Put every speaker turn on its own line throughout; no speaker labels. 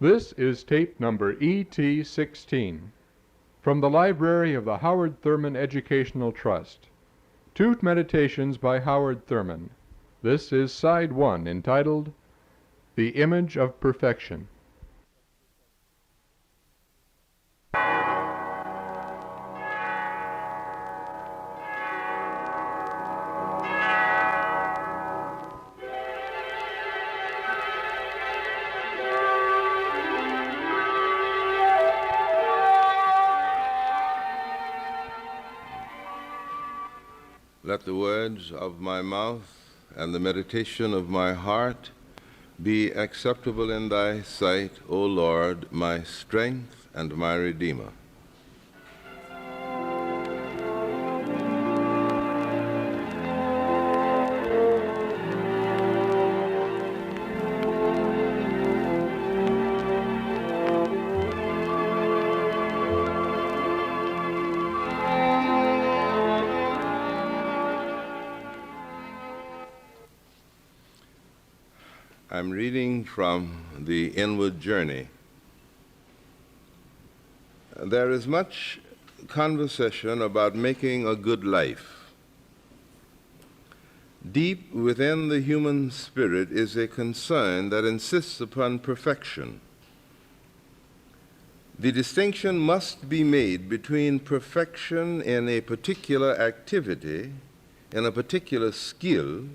This is tape number ET16 from the library of the Howard Thurman Educational Trust. Two meditations by Howard Thurman. This is side one, entitled The Image of Perfection.
Let the words of my mouth and the meditation of my heart be acceptable in thy sight, O Lord, my strength and my Redeemer. I'm reading from The Inward Journey. There is much conversation about making a good life. Deep within the human spirit is a concern that insists upon perfection. The distinction must be made between perfection in a particular activity, in a particular skill,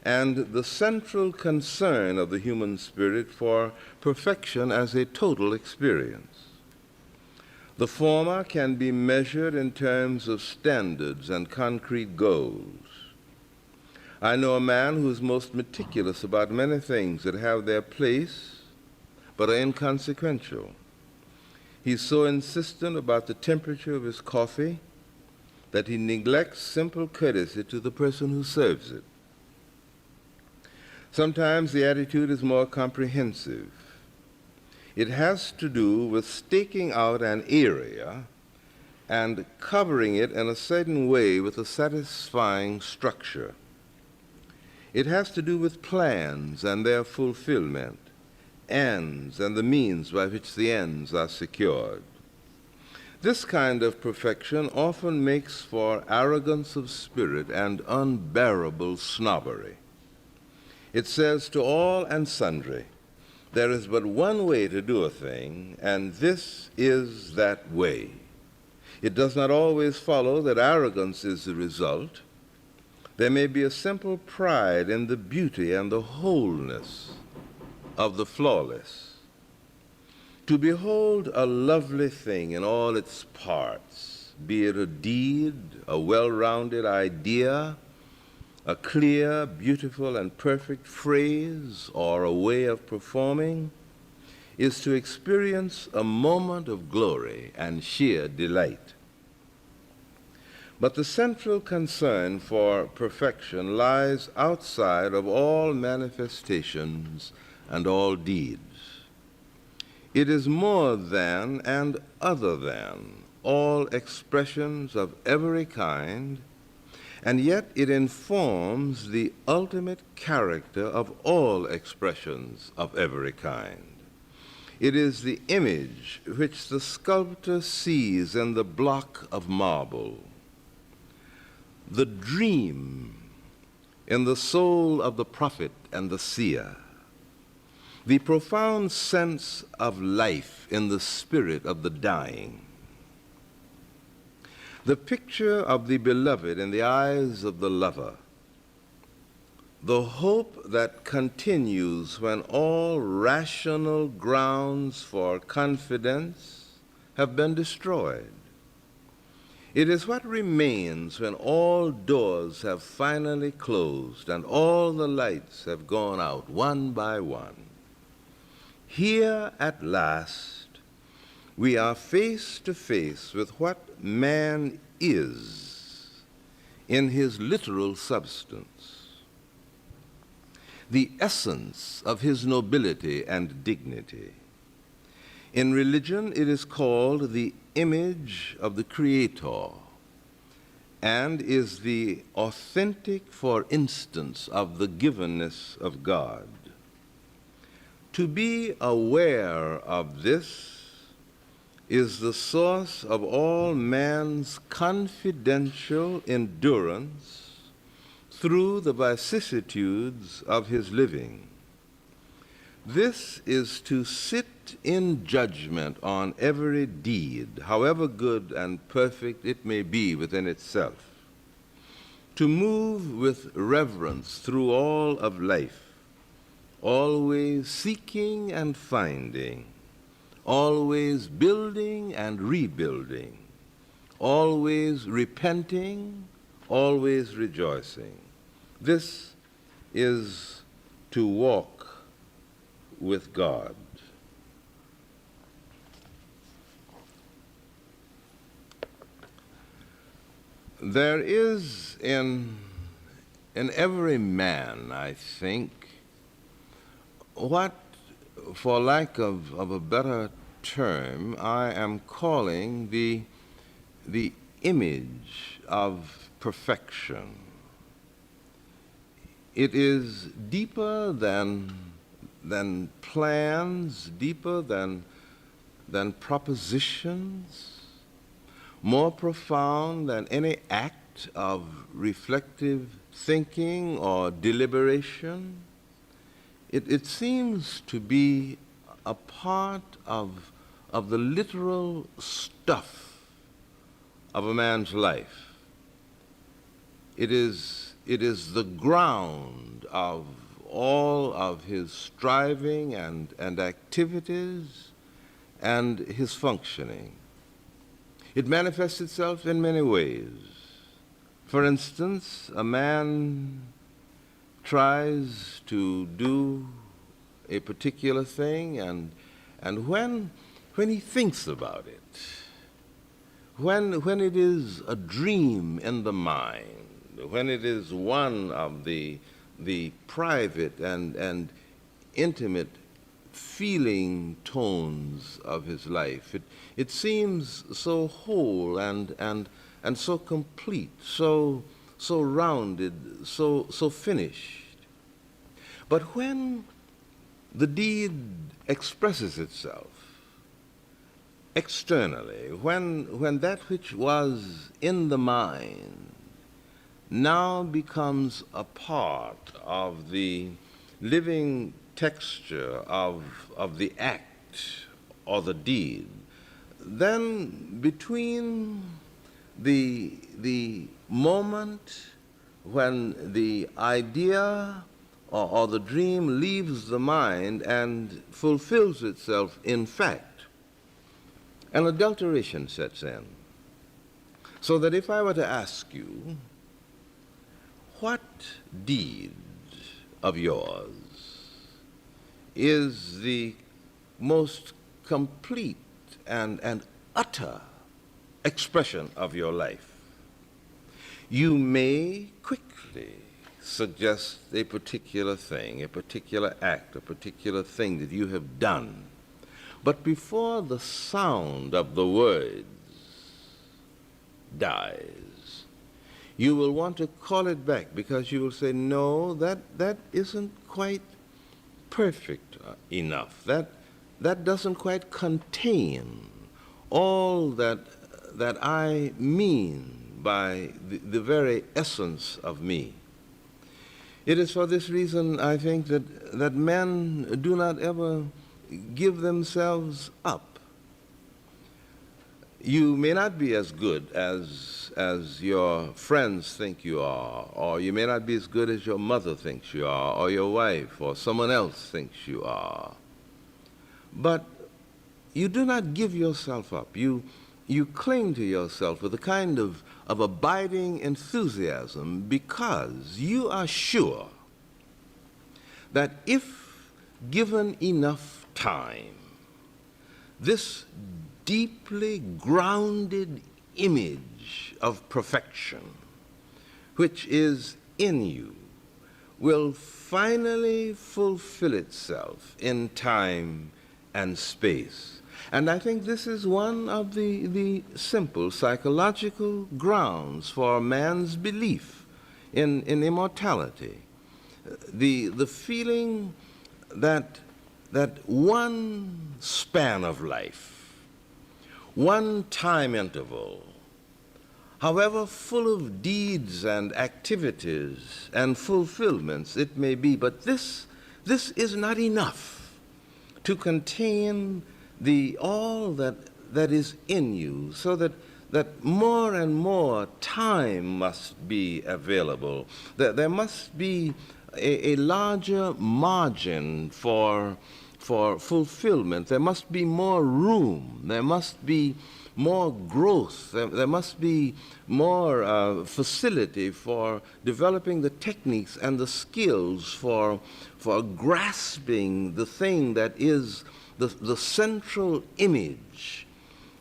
and the central concern of the human spirit for perfection as a total experience. The former can be measured in terms of standards and concrete goals. I know a man who is most meticulous about many things that have their place but are inconsequential. He's so insistent about the temperature of his coffee that he neglects simple courtesy to the person who serves it. Sometimes the attitude is more comprehensive. It has to do with staking out an area and covering it in a certain way with a satisfying structure. It has to do with plans and their fulfillment, ends and the means by which the ends are secured. This kind of perfection often makes for arrogance of spirit and unbearable snobbery. It says to all and sundry, there is but one way to do a thing, and this is that way. It does not always follow that arrogance is the result. There may be a simple pride in the beauty and the wholeness of the flawless. To behold a lovely thing in all its parts, be it a deed, a well-rounded idea, a clear, beautiful, and perfect phrase or a way of performing, is to experience a moment of glory and sheer delight. But the central concern for perfection lies outside of all manifestations and all deeds. It is more than and other than all expressions of every kind, and yet it informs the ultimate character of all expressions of every kind. It is the image which the sculptor sees in the block of marble, the dream in the soul of the prophet and the seer, the profound sense of life in the spirit of the dying, the picture of the beloved in the eyes of the lover, the hope that continues when all rational grounds for confidence have been destroyed. It is what remains when all doors have finally closed and all the lights have gone out one by one. Here at last, we are face to face with what man is in his literal substance, the essence of his nobility and dignity. In religion, it is called the image of the Creator and is the authentic for instance of the givenness of God. To be aware of this is the source of all man's confidential endurance through the vicissitudes of his living. This is to sit in judgment on every deed, however good and perfect it may be within itself, to move with reverence through all of life, always seeking and finding, always building and rebuilding, always repenting, always rejoicing. This is to walk with God. There is in every man, I think, what, for lack of a better term, I am calling the image of perfection. It is deeper than plans, deeper than propositions, more profound than any act of reflective thinking or deliberation. It seems to be a part of the literal stuff of a man's life. It is the ground of all of his striving and activities and his functioning. It manifests itself in many ways. For instance, a man tries to do a particular thing, and when he thinks about it, when it is a dream in the mind, when it is one of the private and intimate feeling tones of his life, it seems so whole and so complete, so rounded, so finished. But when the deed expresses itself externally, when that which was in the mind now becomes a part of the living texture of the act or the deed, then between the moment when the idea or the dream leaves the mind and fulfills itself in fact, an adulteration sets in. So that if I were to ask you, what deed of yours is the most complete and utter expression of your life, you may quickly suggest a particular thing, a particular act, a particular thing that you have done. But before the sound of the words dies, you will want to call it back, because you will say, no, that isn't quite perfect enough. That doesn't quite contain all that I mean by the very essence of me. It is for this reason, I think, that men do not ever give themselves up. You may not be as good as your friends think you are, or you may not be as good as your mother thinks you are, or your wife, or someone else thinks you are. But you do not give yourself up. You cling to yourself with a kind of abiding enthusiasm, because you are sure that if given enough time, this deeply grounded image of perfection, which is in you, will finally fulfill itself in time and space. And I think this is one of the simple psychological grounds for man's belief in immortality. The feeling that that one span of life, one time interval, however full of deeds and activities and fulfillments it may be, but this is not enough to contain all that is in you, so that more and more time must be available. There must be a larger margin for fulfillment. There must be more room. There must be more growth. There must be more facility for developing the techniques and the skills for grasping the thing that is the central image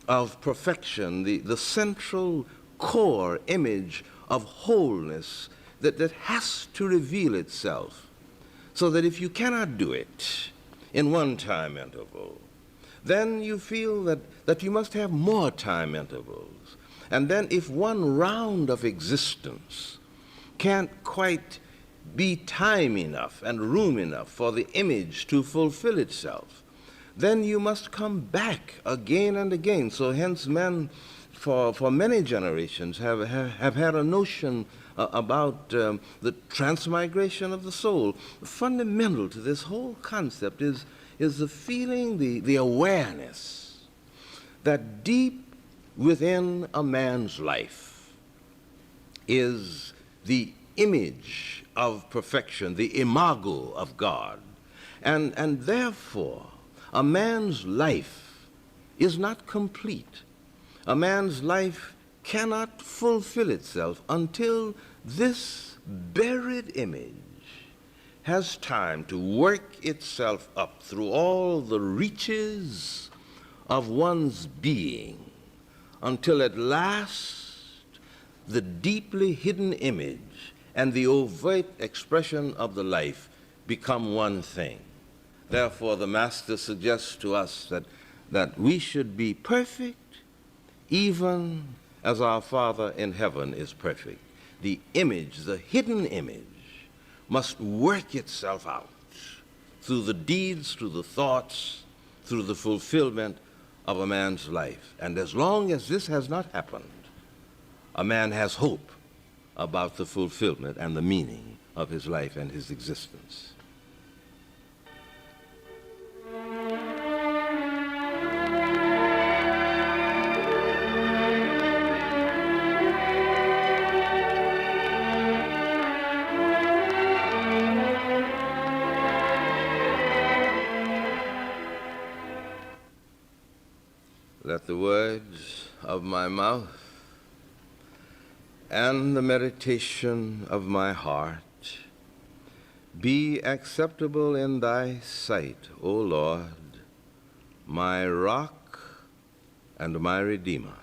of perfection, the central core image of wholeness that has to reveal itself. So that if you cannot do it in one time interval, then you feel that you must have more time intervals. And then if one round of existence can't quite be time enough and room enough for the image to fulfill itself, then you must come back again and again. So hence men for many generations have had a notion about the transmigration of the soul. Fundamental to this whole concept is the feeling, the awareness that deep within a man's life is the image of perfection, the imago of God. And therefore, a man's life is not complete. A man's life cannot fulfill itself until this buried image has time to work itself up through all the reaches of one's being, until at last the deeply hidden image and the overt expression of the life become one thing. Therefore, the Master suggests to us that we should be perfect even as our Father in heaven is perfect. The image, the hidden image, must work itself out through the deeds, through the thoughts, through the fulfillment of a man's life. And as long as this has not happened, a man has hope about the fulfillment and the meaning of his life and his existence. Let the words of my mouth and the meditation of my heart be acceptable in thy sight, O Lord, my rock and my redeemer.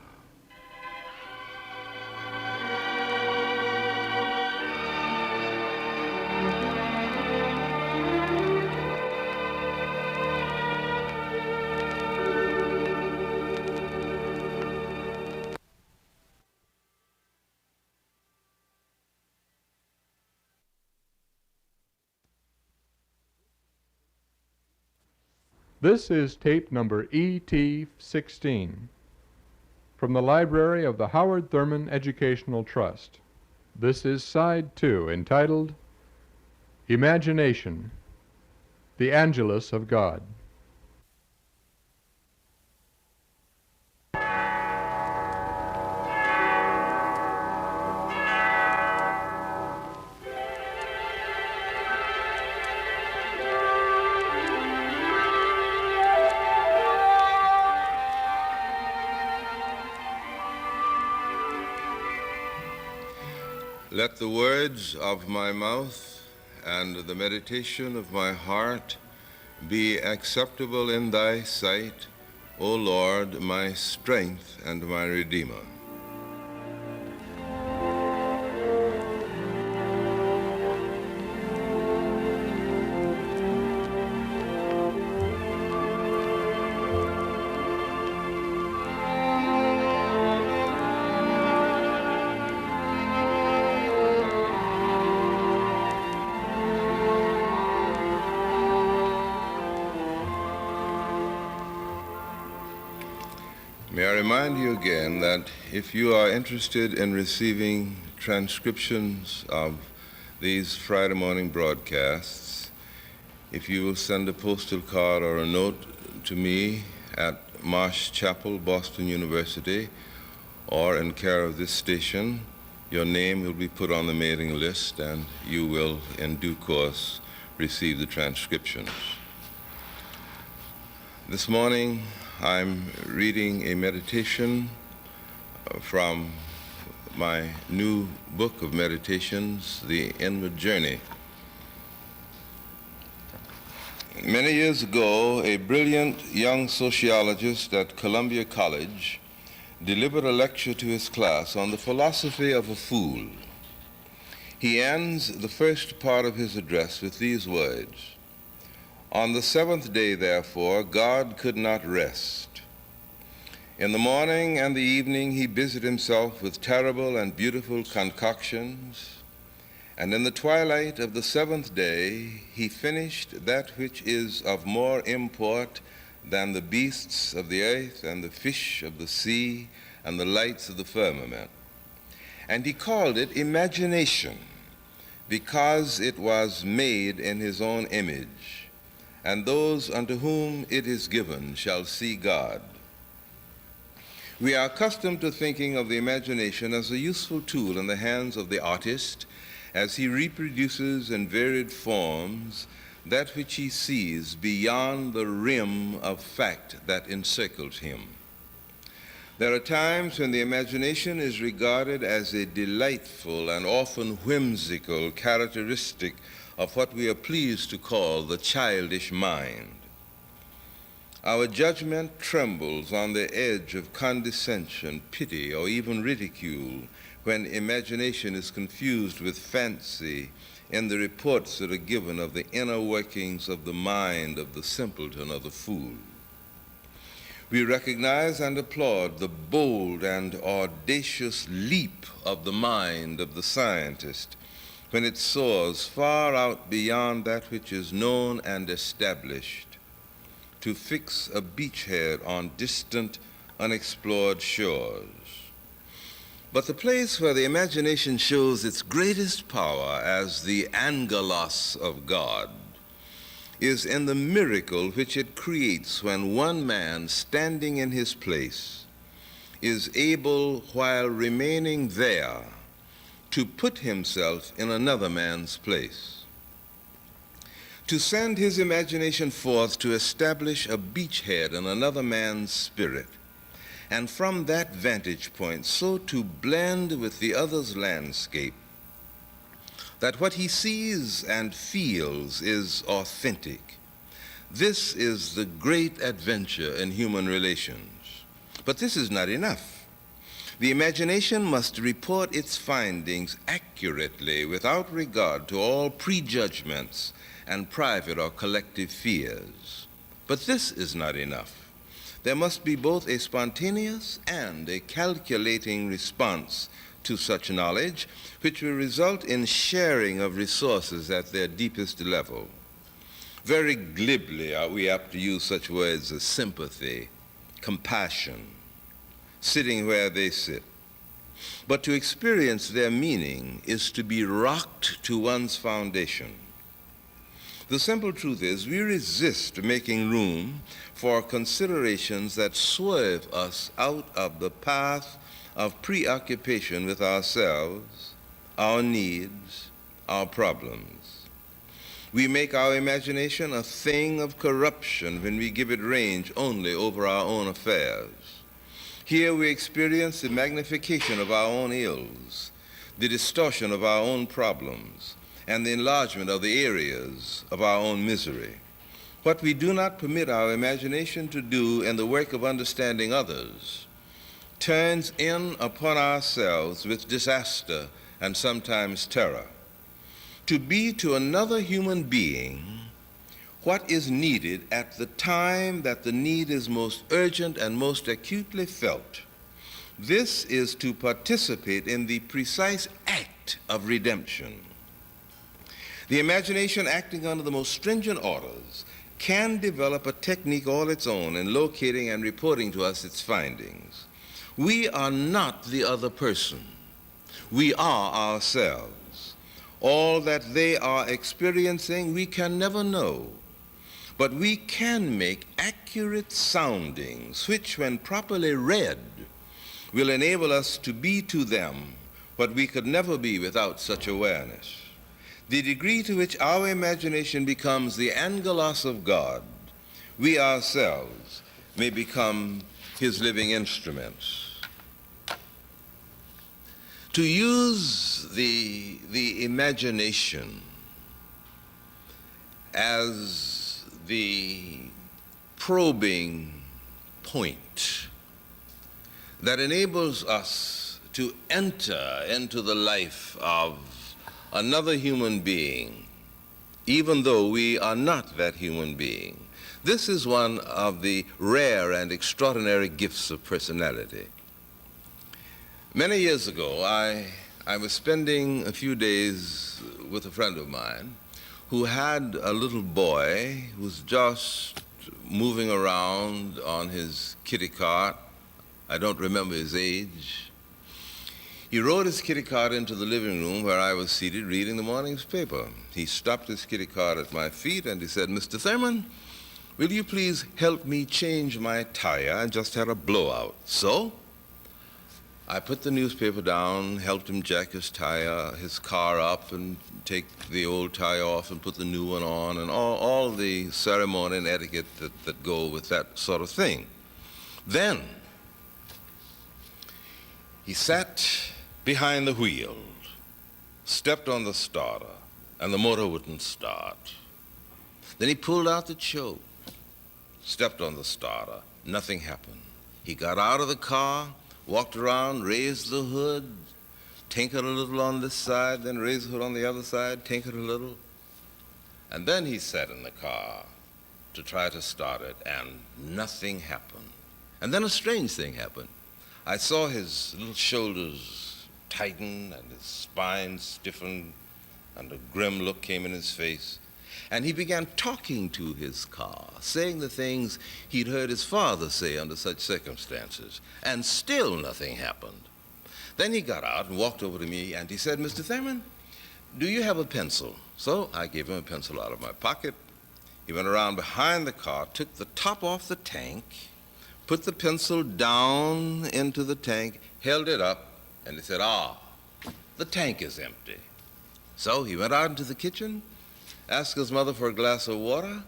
This is tape number ET16 from the library of the Howard Thurman Educational Trust. This is Side 2, entitled Imagination, the Angelos of God.
Let the words of my mouth and the meditation of my heart be acceptable in thy sight, O Lord, my strength and my redeemer. May I remind you again that if you are interested in receiving transcriptions of these Friday morning broadcasts, if you will send a postal card or a note to me at Marsh Chapel, Boston University, or in care of this station, your name will be put on the mailing list and you will, in due course, receive the transcriptions. This morning, I'm reading a meditation from my new book of meditations, The Inward Journey. Many years ago, a brilliant young sociologist at Columbia College delivered a lecture to his class on the philosophy of a fool. He ends the first part of his address with these words: "On the seventh day, therefore, God could not rest. In the morning and the evening he busied himself with terrible and beautiful concoctions, and in the twilight of the seventh day he finished that which is of more import than the beasts of the earth and the fish of the sea and the lights of the firmament. And he called it imagination, because it was made in his own image, and those unto whom it is given shall see God." We are accustomed to thinking of the imagination as a useful tool in the hands of the artist as he reproduces in varied forms that which he sees beyond the rim of fact that encircles him. There are times when the imagination is regarded as a delightful and often whimsical characteristic of what we are pleased to call the childish mind. Our judgment trembles on the edge of condescension, pity, or even ridicule when imagination is confused with fancy in the reports that are given of the inner workings of the mind of the simpleton or the fool. We recognize and applaud the bold and audacious leap of the mind of the scientist when it soars far out beyond that which is known and established to fix a beachhead on distant, unexplored shores. But the place where the imagination shows its greatest power as the Angelos of God is in the miracle which it creates when one man standing in his place is able, while remaining there, to put himself in another man's place, to send his imagination forth to establish a beachhead in another man's spirit, and from that vantage point so to blend with the other's landscape that what he sees and feels is authentic. This is the great adventure in human relations. But this is not enough. The imagination must report its findings accurately without regard to all prejudgments and private or collective fears. But this is not enough. There must be both a spontaneous and a calculating response to such knowledge, which will result in sharing of resources at their deepest level. Very glibly are we apt to use such words as sympathy, compassion, sitting where they sit. But to experience their meaning is to be rocked to one's foundation. The simple truth is we resist making room for considerations that swerve us out of the path of preoccupation with ourselves, our needs, our problems. We make our imagination a thing of corruption when we give it range only over our own affairs. Here we experience the magnification of our own ills, the distortion of our own problems, and the enlargement of the areas of our own misery. What we do not permit our imagination to do in the work of understanding others turns in upon ourselves with disaster and sometimes terror. To be to another human being what is needed at the time that the need is most urgent and most acutely felt, this is to participate in the precise act of redemption. The imagination, acting under the most stringent orders, can develop a technique all its own in locating and reporting to us its findings. We are not the other person. We are ourselves. All that they are experiencing we can never know, but we can make accurate soundings which, when properly read, will enable us to be to them what we could never be without such awareness. The degree to which our imagination becomes the Angelos of God, we ourselves may become his living instruments. To use the imagination as the probing point that enables us to enter into the life of another human being, even though we are not that human being. This is one of the rare and extraordinary gifts of personality. Many years ago, I was spending a few days with a friend of mine who had a little boy who was just moving around on his kitty cart. I don't remember his age. He rode his kitty cart into the living room where I was seated reading the morning's paper. He stopped his kitty cart at my feet and he said, "Mr. Thurman, will you please help me change my tire? I just had a blowout." So I put the newspaper down, helped him jack his car up and take the old tire off and put the new one on, and all the ceremony and etiquette that go with that sort of thing. Then he sat behind the wheel, stepped on the starter, and the motor wouldn't start. Then he pulled out the choke, stepped on the starter, nothing happened. He got out of the car, walked around, raised the hood, tinkered a little on this side, then raised the hood on the other side, tinkered a little. And then he sat in the car to try to start it, and nothing happened. And then a strange thing happened. I saw his little shoulders tighten and his spine stiffen, and a grim look came in his face. And he began talking to his car, saying the things he'd heard his father say under such circumstances, and still nothing happened. Then he got out and walked over to me and he said, "Mr. Thurman, do you have a pencil?" So I gave him a pencil out of my pocket. He went around behind the car, took the top off the tank, put the pencil down into the tank, held it up, and he said, "The tank is empty." So he went out into the kitchen, asked his mother for a glass of water,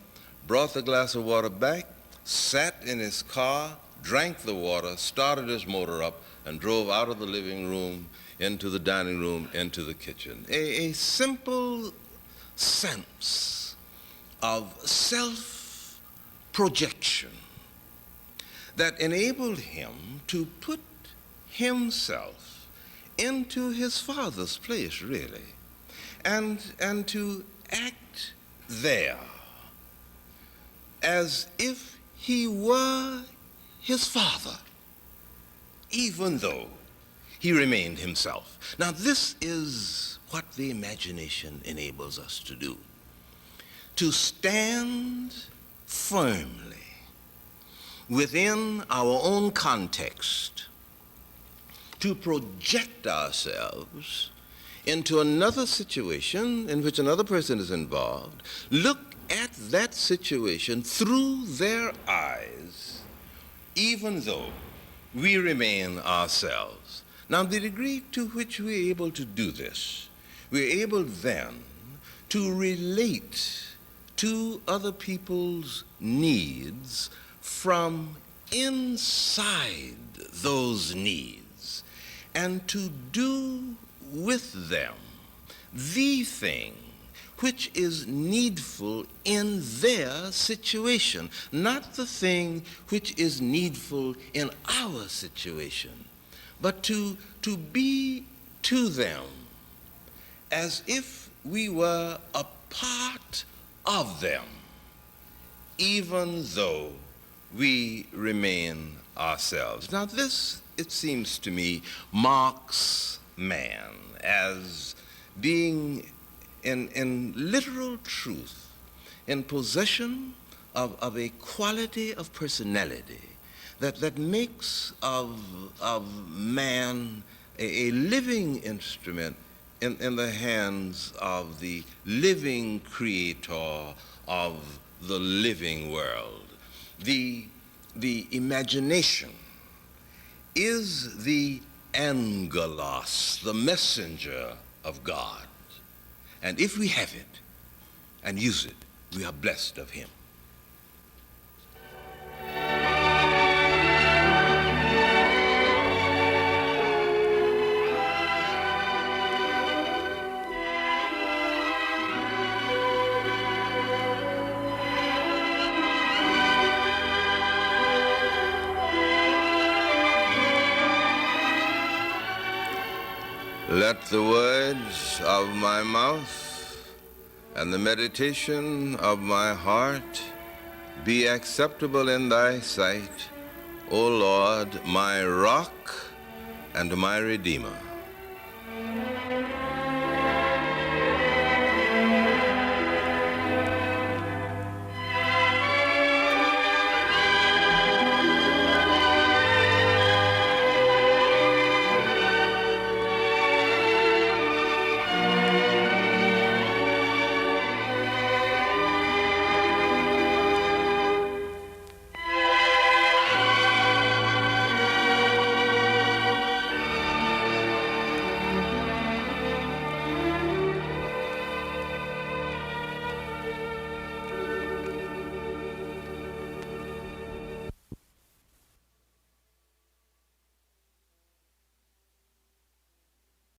brought the glass of water back, sat in his car, drank the water, started his motor up, and drove out of the living room, into the dining room, into the kitchen. A simple sense of self-projection that enabled him to put himself into his father's place, really, and to act there as if he were his father, even though he remained himself. Now, this is what the imagination enables us to do: to stand firmly within our own context, to project ourselves into another situation in which another person is involved, look at that situation through their eyes, even though we remain ourselves. Now, the degree to which we're able to do this, we're able then to relate to other people's needs from inside those needs, and to do with them the thing which is needful in their situation, not the thing which is needful in our situation, but to be to them as if we were a part of them, even though we remain ourselves. Now this, it seems to me, marks man as being in literal truth in possession of a quality of personality that makes of man a living instrument in the hands of the living creator of the living world. The imagination is the Angelos, the messenger of God. And if we have it and use it, we are blessed of him. Let the words of my mouth and the meditation of my heart be acceptable in thy sight, O Lord, my rock and my redeemer.